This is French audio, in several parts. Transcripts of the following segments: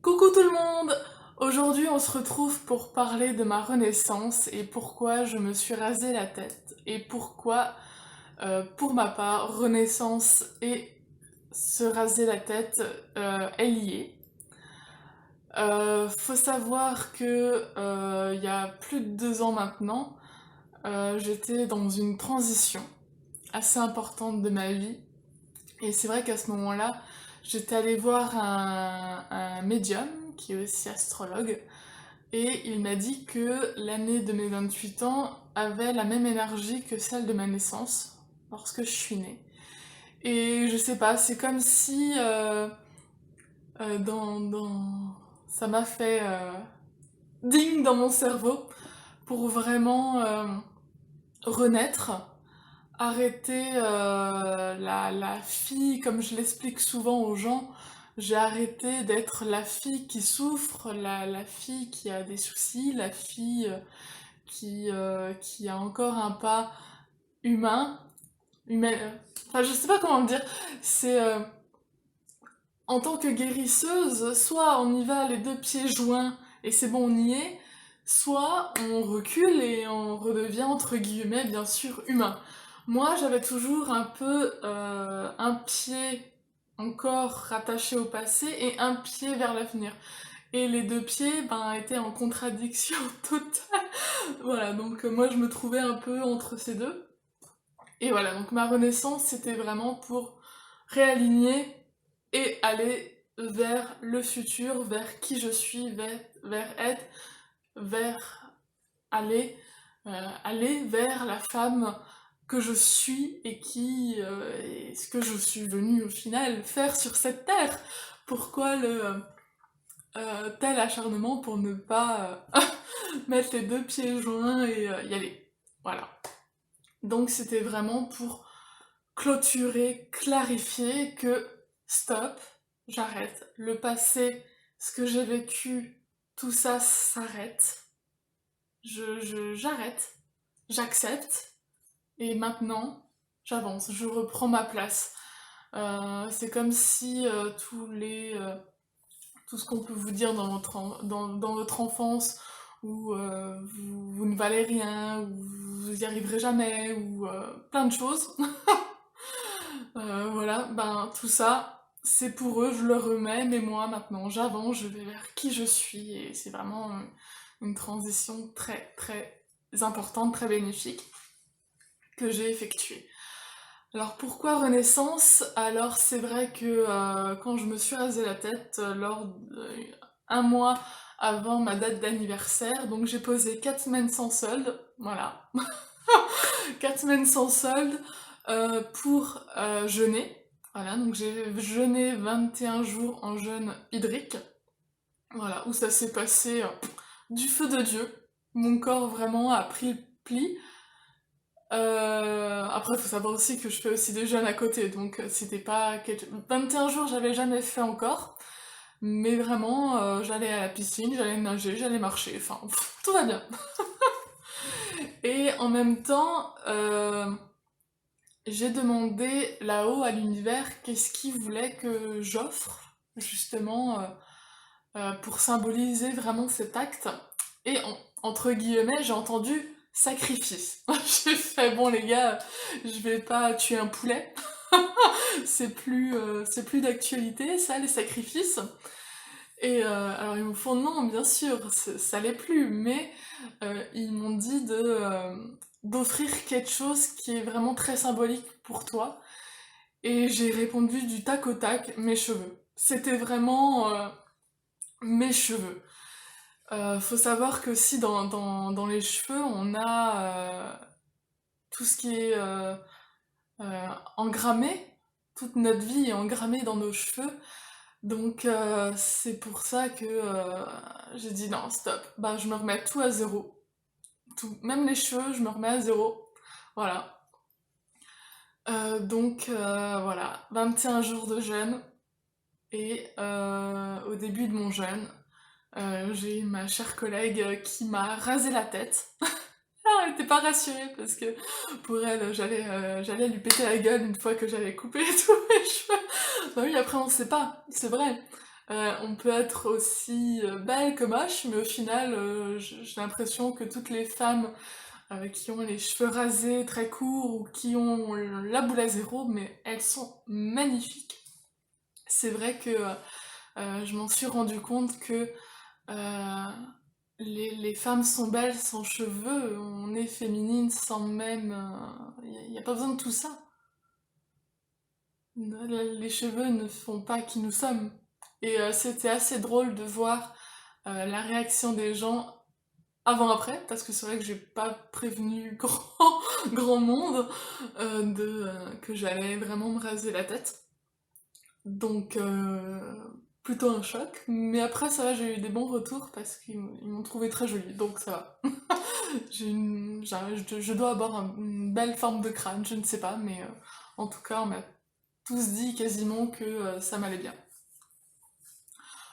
Coucou tout le monde! Aujourd'hui on se retrouve pour parler de ma renaissance et pourquoi je me suis rasé la tête et pourquoi, pour ma part, renaissance et se raser la tête est lié. Faut savoir que il y a plus de 2 ans maintenant, j'étais dans une transition assez importante de ma vie et c'est vrai qu'à ce moment-là, j'étais allée voir un médium qui est aussi astrologue. Et il m'a dit que l'année de mes 28 ans avait la même énergie que celle de ma naissance, lorsque je suis née. Et je sais pas, c'est comme si ça m'a fait ding dans mon cerveau pour vraiment renaître, arrêter la fille, comme je l'explique souvent aux gens, j'ai arrêté d'être la fille qui souffre, la fille qui a des soucis, la fille qui a encore un pas humain, humain, enfin je sais pas comment le dire, c'est en tant que guérisseuse, soit on y va les 2 pieds joints et c'est bon on y est, soit on recule et on redevient entre guillemets bien sûr humain. Moi j'avais toujours un peu un pied encore rattaché au passé et un pied vers l'avenir. Et les 2 pieds étaient en contradiction totale. Voilà, donc moi je me trouvais un peu entre ces deux. Et voilà, donc ma renaissance c'était vraiment pour réaligner et aller vers le futur, vers qui je suis, vers être, vers aller, aller vers la femme que je suis et et ce que je suis venue au final faire sur cette terre. Pourquoi le tel acharnement pour ne pas mettre les 2 pieds joints et y aller. Voilà. Donc c'était vraiment pour clôturer, clarifier que stop, j'arrête. Le passé, ce que j'ai vécu, tout ça s'arrête. J'arrête, j'accepte et maintenant j'avance, je reprends ma place. C'est comme si tout ce qu'on peut vous dire dans votre enfance, où vous ne valez rien, où vous y arriverez jamais, ou plein de choses. Voilà, tout ça, c'est pour eux, je le remets, mais moi maintenant j'avance, je vais vers qui je suis, et c'est vraiment une transition très très importante, très bénéfique que j'ai effectuée. Alors pourquoi Renaissance? Alors c'est vrai que quand je me suis rasé la tête, un mois avant ma date d'anniversaire, donc j'ai posé 4 semaines sans solde, voilà, 4 semaines sans solde pour jeûner. Voilà, donc j'ai jeûné 21 jours en jeûne hydrique, voilà, où ça s'est passé du feu de Dieu. Mon corps vraiment a pris le pli. Après, il faut savoir aussi que je fais aussi des jeûnes à côté, donc c'était pas... 21 jours, j'avais jamais fait encore, mais vraiment, j'allais à la piscine, j'allais nager, j'allais marcher, enfin, tout va bien. Et en même temps, j'ai demandé là-haut à l'univers qu'est-ce qu'il voulait que j'offre, justement, pour symboliser vraiment cet acte. Et entre guillemets, j'ai entendu sacrifice. J'ai fait, bon les gars, je vais pas tuer un poulet, c'est plus d'actualité, ça, les sacrifices. Et alors ils me font non, bien sûr, ça l'est plus, mais ils m'ont dit d'offrir quelque chose qui est vraiment très symbolique pour toi. Et j'ai répondu du tac au tac, mes cheveux. C'était vraiment mes cheveux. Faut savoir que si dans les cheveux, on a tout ce qui est engrammé, toute notre vie est engrammée dans nos cheveux. Donc c'est pour ça que j'ai dit non, stop, bah je me remets tout à zéro. Tout, même les cheveux, je me remets à zéro. Voilà. Donc voilà, 21 jours de jeûne. Et au début de mon jeûne, j'ai ma chère collègue qui m'a rasé la tête. Ah, elle était pas rassurée parce que pour elle, j'allais lui péter la gueule une fois que j'avais coupé tous mes cheveux. Bah oui, après on sait pas, c'est vrai. On peut être aussi belle que moche, mais au final, j'ai l'impression que toutes les femmes qui ont les cheveux rasés très courts ou qui ont la boule à zéro, mais elles sont magnifiques. C'est vrai que je m'en suis rendu compte que euh, les femmes sont belles sans cheveux, on est féminine sans même... Il n'y a pas besoin de tout ça. Les cheveux ne font pas qui nous sommes. Et c'était assez drôle de voir la réaction des gens avant-après, parce que c'est vrai que j'ai pas prévenu grand monde que j'allais vraiment me raser la tête. Donc, plutôt un choc. Mais après, ça va, j'ai eu des bons retours parce qu'ils m'ont trouvé très jolie, donc ça va. Je dois avoir une belle forme de crâne, je ne sais pas, mais en tout cas, on m'a tous dit quasiment que ça m'allait bien.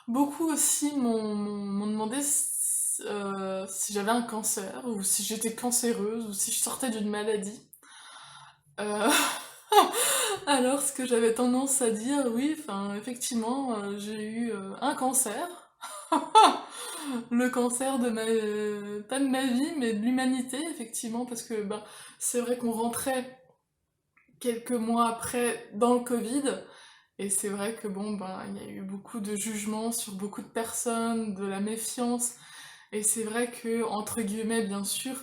Beaucoup aussi m'ont demandé si j'avais un cancer, ou si j'étais cancéreuse, ou si je sortais d'une maladie. Euh, Alors, ce que j'avais tendance à dire, oui, enfin, effectivement, j'ai eu un cancer. Le cancer de pas de ma vie, mais de l'humanité, effectivement, parce que ben, c'est vrai qu'on rentrait quelques mois après dans le Covid, et c'est vrai que bon, ben, il y a eu beaucoup de jugements sur beaucoup de personnes, de la méfiance, et c'est vrai que, entre guillemets, bien sûr,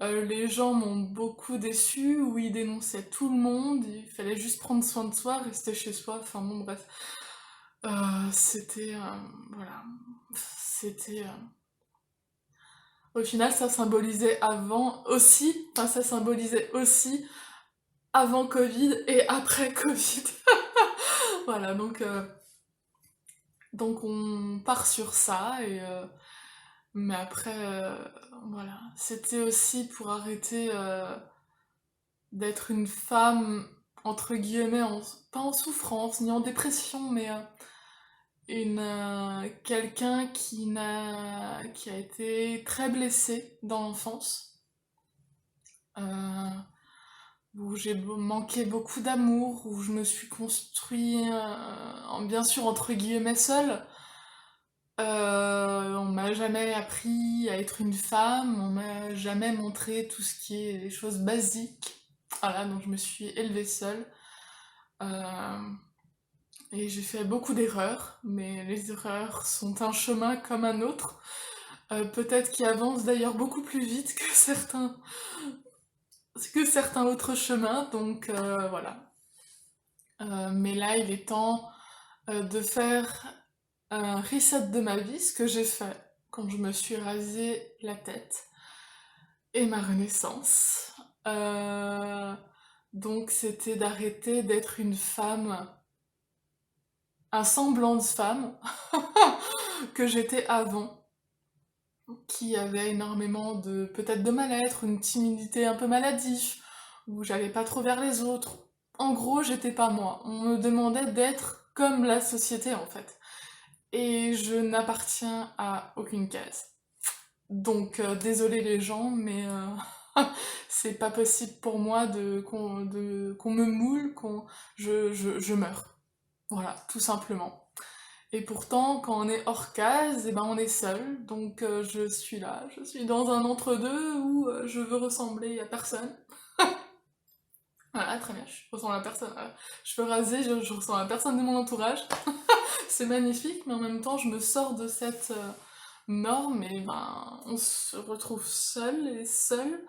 les gens m'ont beaucoup déçu, où ils dénonçaient tout le monde, il fallait juste prendre soin de soi, rester chez soi, enfin bon, bref. C'était... voilà. C'était... Au final, ça symbolisait avant aussi, enfin ça symbolisait aussi avant Covid et après Covid. Voilà, donc on part sur ça, mais après, voilà. C'était aussi pour arrêter d'être une femme, entre guillemets, pas en souffrance, ni en dépression, mais quelqu'un qui a été très blessé dans l'enfance, euh, où j'ai manqué beaucoup d'amour, où je me suis construit, bien sûr, entre guillemets, seule. On m'a jamais appris à être une femme, on m'a jamais montré tout ce qui est les choses basiques. Voilà, donc je me suis élevée seule. Euh, et j'ai fait beaucoup d'erreurs, mais les erreurs sont un chemin comme un autre. Peut-être qui avance d'ailleurs beaucoup plus vite que certains autres chemins, donc voilà. Mais là, il est temps de faire un reset de ma vie, ce que j'ai fait quand je me suis rasé la tête, et ma renaissance. Euh, donc c'était d'arrêter d'être une femme, un semblant de femme que j'étais avant, qui avait énormément de peut-être de mal-être, une timidité un peu maladive, où j'allais pas trop vers les autres. En gros, j'étais pas moi. On me demandait d'être comme la société en fait. Et je n'appartiens à aucune case. Donc désolé les gens, mais c'est pas possible pour moi qu'on me moule, je meurs. Voilà, tout simplement. Et pourtant, quand on est hors case, eh ben on est seul. Donc je suis là, je suis dans un entre-deux où je veux ressembler à personne. Voilà, très bien, je ressemble à personne. Je veux raser, je ressemble à personne de mon entourage. C'est magnifique, mais en même temps, je me sors de cette norme et ben on se retrouve seul et seul.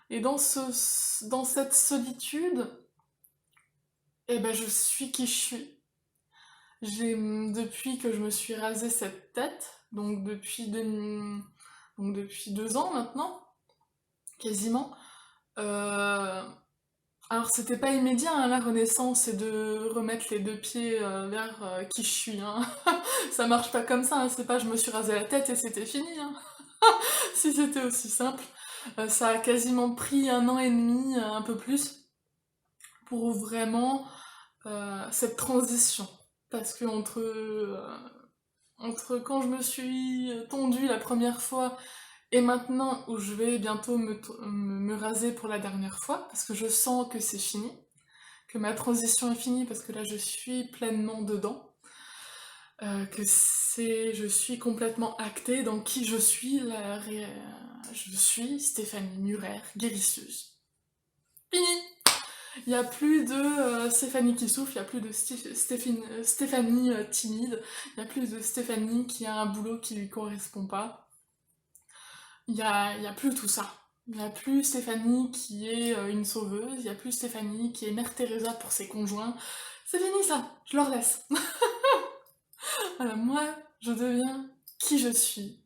Et dans cette solitude, eh ben je suis qui je suis. Depuis que je me suis rasé cette tête, donc depuis 2 ans maintenant, quasiment. euh, alors c'était pas immédiat hein, la renaissance, c'est de remettre les deux pieds vers qui je suis. Hein. Ça marche pas comme ça, hein, c'est pas je me suis rasé la tête et c'était fini. Hein. Si c'était aussi simple. Ça a quasiment pris 1 an et demi, un peu plus, pour vraiment cette transition. Parce que entre quand je me suis tondue la première fois et maintenant où je vais bientôt me raser pour la dernière fois, parce que je sens que c'est fini, que ma transition est finie, parce que là je suis pleinement dedans, je suis complètement actée dans qui je suis, je suis Stéphanie Murer, guérisseuse. Fini! Il n'y a plus de Stéphanie qui souffle, il n'y a plus de Stéphanie timide, il n'y a plus de Stéphanie qui a un boulot qui lui correspond pas. Il y a plus tout ça. Il n'y a plus Stéphanie qui est une sauveuse, il n'y a plus Stéphanie qui est Mère Teresa pour ses conjoints. C'est fini ça, je leur laisse. Voilà, moi, je deviens qui je suis.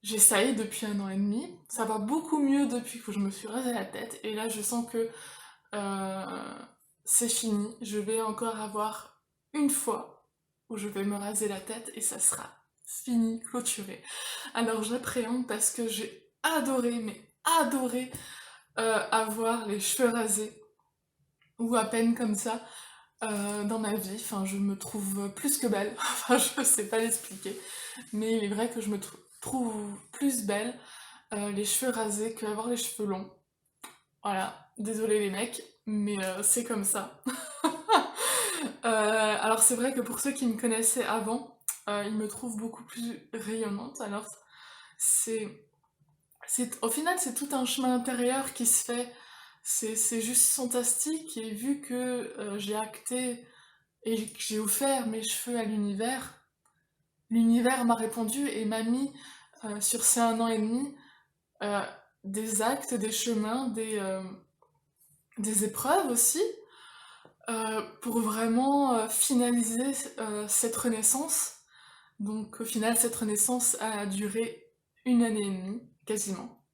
J'essaye depuis 1 an et demi, ça va beaucoup mieux depuis que je me suis rasé la tête, et là je sens que euh, c'est fini, je vais encore avoir une fois où je vais me raser la tête et ça sera fini, clôturé. Alors j'appréhende parce que j'ai adoré, mais adoré avoir les cheveux rasés, ou à peine comme ça, dans ma vie. Enfin, je me trouve plus que belle, enfin je sais pas l'expliquer, mais il est vrai que je me trouve plus belle les cheveux rasés qu'avoir les cheveux longs. Voilà, désolé les mecs, mais c'est comme ça. Alors c'est vrai que pour ceux qui me connaissaient avant, ils me trouvent beaucoup plus rayonnante. Alors c'est, au final c'est tout un chemin intérieur qui se fait. C'est juste fantastique et vu que j'ai acté et que j'ai offert mes cheveux à l'univers, l'univers m'a répondu et m'a mis sur ces 1 an et demi euh, des actes, des chemins, des épreuves aussi, pour vraiment finaliser cette renaissance. Donc au final, cette renaissance a duré 1 année et demie, quasiment.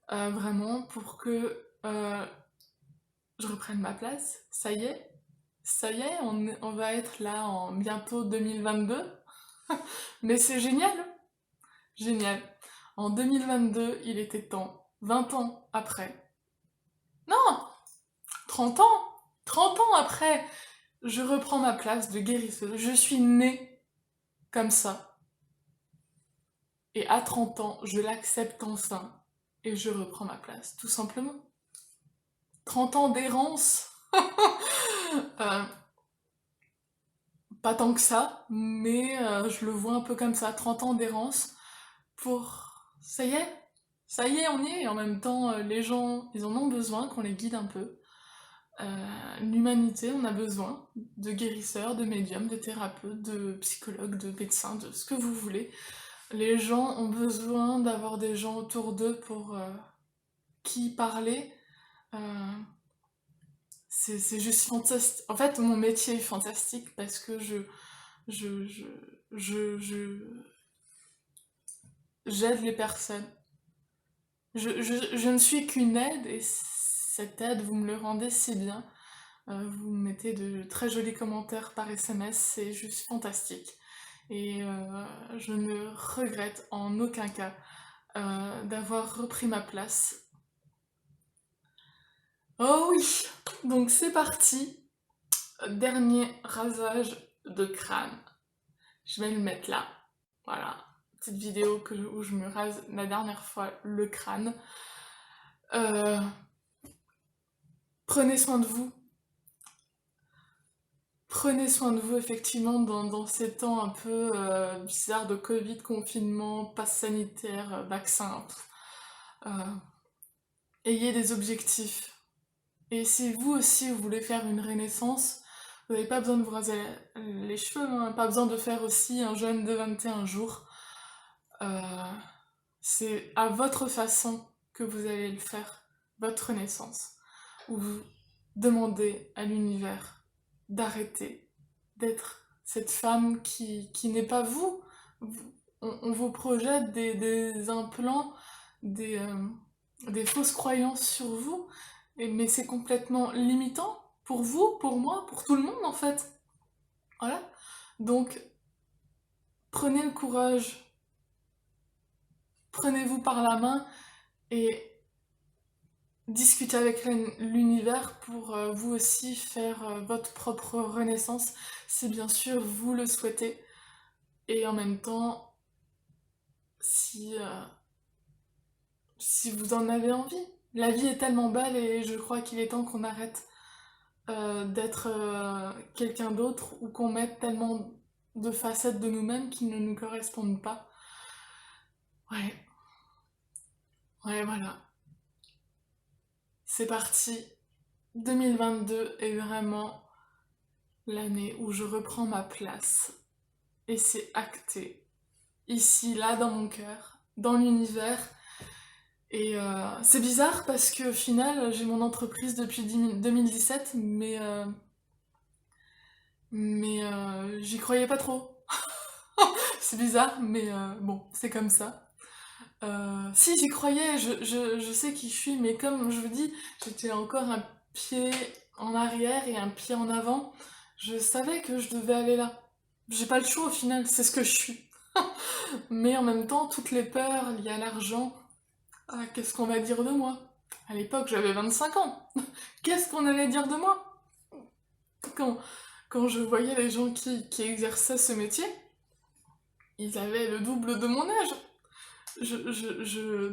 Vraiment, pour que je reprenne ma place. Ça y est, on va être là en bientôt 2022. Mais c'est génial, génial. En 2022, il était temps, 20 ans après. Non, 30 ans 30 ans après, je reprends ma place de guérisseuse. Je suis née comme ça. Et à 30 ans, je l'accepte enfin. Et je reprends ma place, tout simplement. 30 ans d'errance. Euh, Pas tant que ça, mais je le vois un peu comme ça. 30 ans d'errance pour... ça y est, on y est. Et en même temps, les gens, ils en ont besoin qu'on les guide un peu. L'humanité, on a besoin de guérisseurs, de médiums, de thérapeutes, de psychologues, de médecins, de ce que vous voulez. Les gens ont besoin d'avoir des gens autour d'eux pour qui parler. Euh, c'est juste fantastique. En fait, mon métier est fantastique parce que je, je, je, j'aide les personnes. Je ne suis qu'une aide et cette aide, vous me le rendez si bien. Vous me mettez de très jolis commentaires par SMS, c'est juste fantastique. Et je ne regrette en aucun cas d'avoir repris ma place. Oh oui! Donc c'est parti. Dernier rasage de crâne. Je vais le mettre là. Voilà. Petite vidéo où je me rase la dernière fois le crâne. Euh, Prenez soin de vous. Prenez soin de vous, effectivement, dans ces temps un peu bizarres de Covid, confinement, passe sanitaire, vaccin. Euh, Ayez des objectifs. Et si vous aussi, vous voulez faire une renaissance, vous n'avez pas besoin de vous raser les cheveux, hein, pas besoin de faire aussi un jeûne de 21 jours. Euh, c'est à votre façon que vous allez le faire, votre renaissance, où vous demandez à l'univers d'arrêter d'être cette femme qui n'est pas vous. On vous projette des implants, des fausses croyances sur vous, mais c'est complètement limitant pour vous, pour moi, pour tout le monde en fait. Voilà. Donc, prenez le courage, prenez-vous par la main et discutez avec l'univers pour vous aussi faire votre propre renaissance, si bien sûr vous le souhaitez. Et en même temps, si, si vous en avez envie. La vie est tellement belle et je crois qu'il est temps qu'on arrête d'être quelqu'un d'autre ou qu'on mette tellement de facettes de nous-mêmes qui ne nous correspondent pas. Ouais, ouais, voilà. C'est parti. 2022 est vraiment l'année où je reprends ma place. Et c'est acté. Ici, là, dans mon cœur, dans l'univers. Et c'est bizarre parce qu'au final, j'ai mon entreprise depuis 2017, mais j'y croyais pas trop. C'est bizarre, mais bon, c'est comme ça. Si, j'y croyais, je sais qui je suis, mais comme je vous dis, j'étais encore un pied en arrière et un pied en avant. Je savais que je devais aller là. J'ai pas le choix au final, c'est ce que je suis. Mais en même temps, toutes les peurs liées à l'argent, ah, qu'est-ce qu'on va dire de moi? À l'époque, j'avais 25 ans. Qu'est-ce qu'on allait dire de moi? Quand, quand je voyais les gens qui exerçaient ce métier, ils avaient le double de mon âge.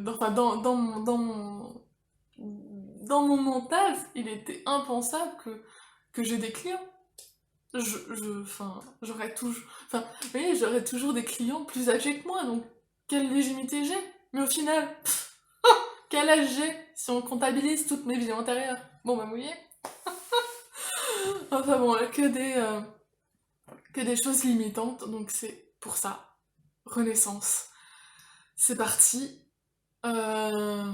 Enfin, dans mon mental, il était impensable que j'ai des clients. Enfin, enfin, vous voyez, j'aurais toujours des clients plus âgés que moi, donc quelle légitimité j'ai? Mais au final, quel âge j'ai si on comptabilise toutes mes vies antérieures? Bon, bah, vous voyez? Enfin bon, que des choses limitantes, donc c'est pour ça. Renaissance. C'est parti. Euh,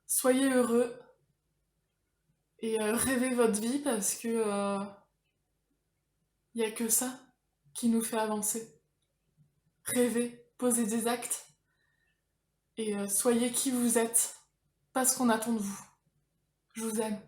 Soyez heureux et rêvez votre vie parce que y a que ça qui nous fait avancer. Rêvez, posez des actes et soyez qui vous êtes, pas ce qu'on attend de vous. Je vous aime.